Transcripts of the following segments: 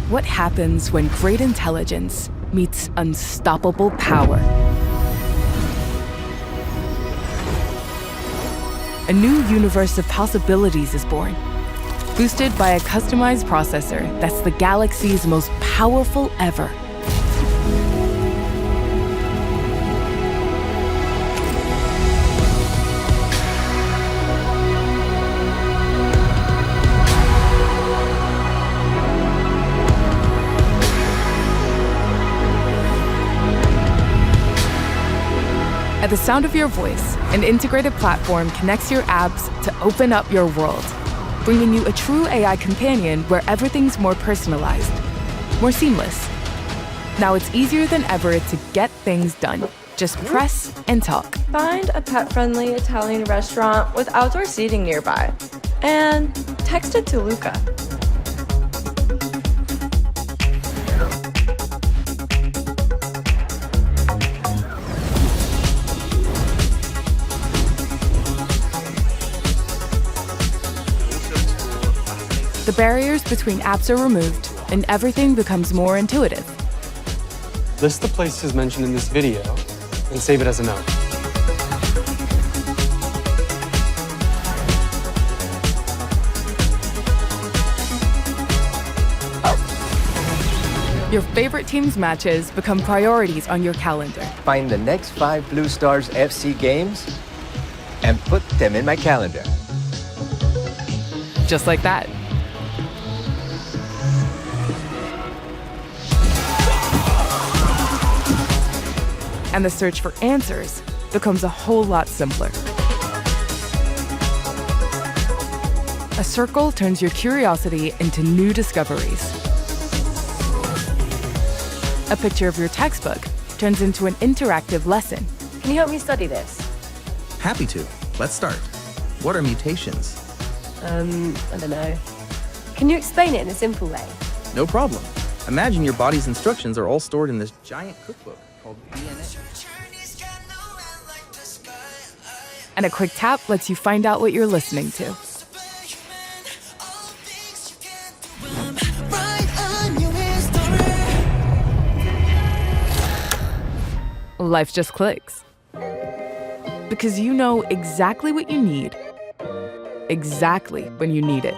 What happens when great intelligence meets unstoppable power? A new universe of possibilities is born, boosted by a customized processor that's the galaxy's most powerful ever. At the sound of your voice, an integrated platform connects your apps to open up your world, bringing you a true AI companion where everything's more personalized, more seamless. Now it's easier than ever to get things done. Just press and talk. Find a pet-friendly Italian restaurant with outdoor seating nearby, and text it to Luca. The barriers between apps are removed, and everything becomes more intuitive. List the places mentioned in this video and save it as a note. Your favorite team's matches become priorities on your calendar. Find the next 5 Blue Stars FC games and put them in my calendar. Just like that. And the search for answers becomes a whole lot simpler. A circle turns your curiosity into new discoveries. A picture of your textbook turns into an interactive lesson. Can you help me study this? Happy to. Let's start. What are mutations? I don't know. Can you explain it in a simple way? No problem. Imagine your body's instructions are all stored in this giant cookbook called DNA. And a quick tap lets you find out what you're listening to. Life just clicks. Because you know exactly what you need, exactly when you need it.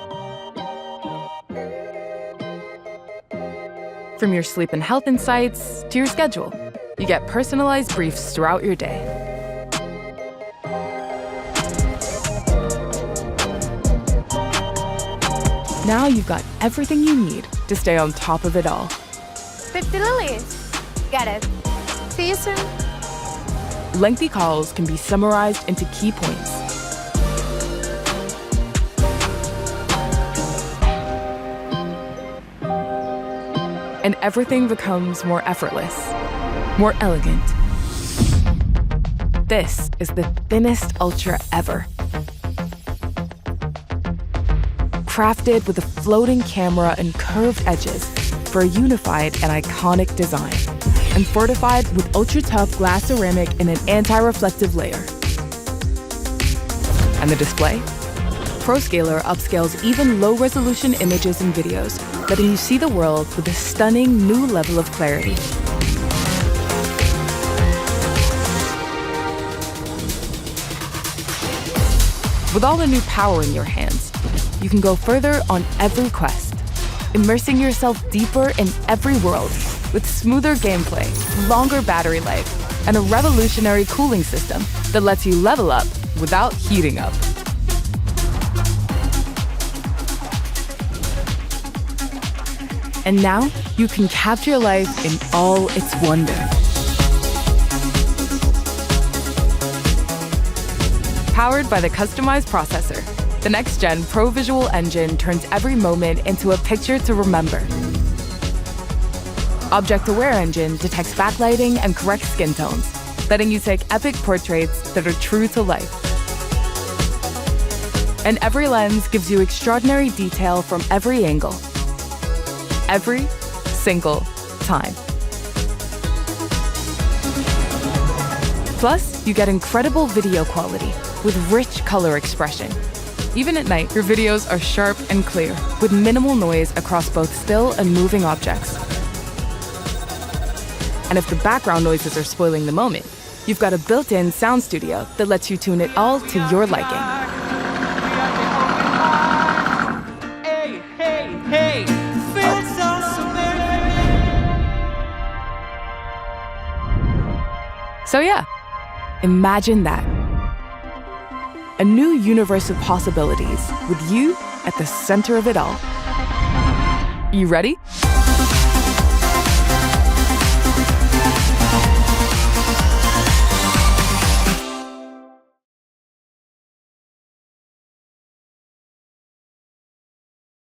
From your sleep and health insights to your schedule, you get personalized briefs throughout your day. Now you've got everything you need to stay on top of it all. 50 lilies. Got it. See you soon. Lengthy calls can be summarized into key points. And everything becomes more effortless, more elegant. This is the thinnest Ultra ever. Crafted with a floating camera and curved edges for a unified and iconic design, and fortified with ultra-tough glass ceramic in an anti-reflective layer. And the display? ProScaler upscales even low-resolution images and videos, letting you see the world with a stunning new level of clarity. With all the new power in your hands, you can go further on every quest, immersing yourself deeper in every world with smoother gameplay, longer battery life, and a revolutionary cooling system that lets you level up without heating up. And now you can capture life in all its wonder. Powered by the customized processor, the next-gen Pro Visual Engine turns every moment into a picture to remember. Object-Aware Engine detects backlighting and corrects skin tones, letting you take epic portraits that are true to life. And every lens gives you extraordinary detail from every angle. Every single time. Plus, you get incredible video quality with rich color expression, Even at night, your videos are sharp and clear, with minimal noise across both still and moving objects. And if the background noises are spoiling the moment, you've got a built-in sound studio that lets you tune it all to your liking. Hey, hey, hey, feel so So yeah, imagine that. A new universe of possibilities with you at the center of it all. You ready?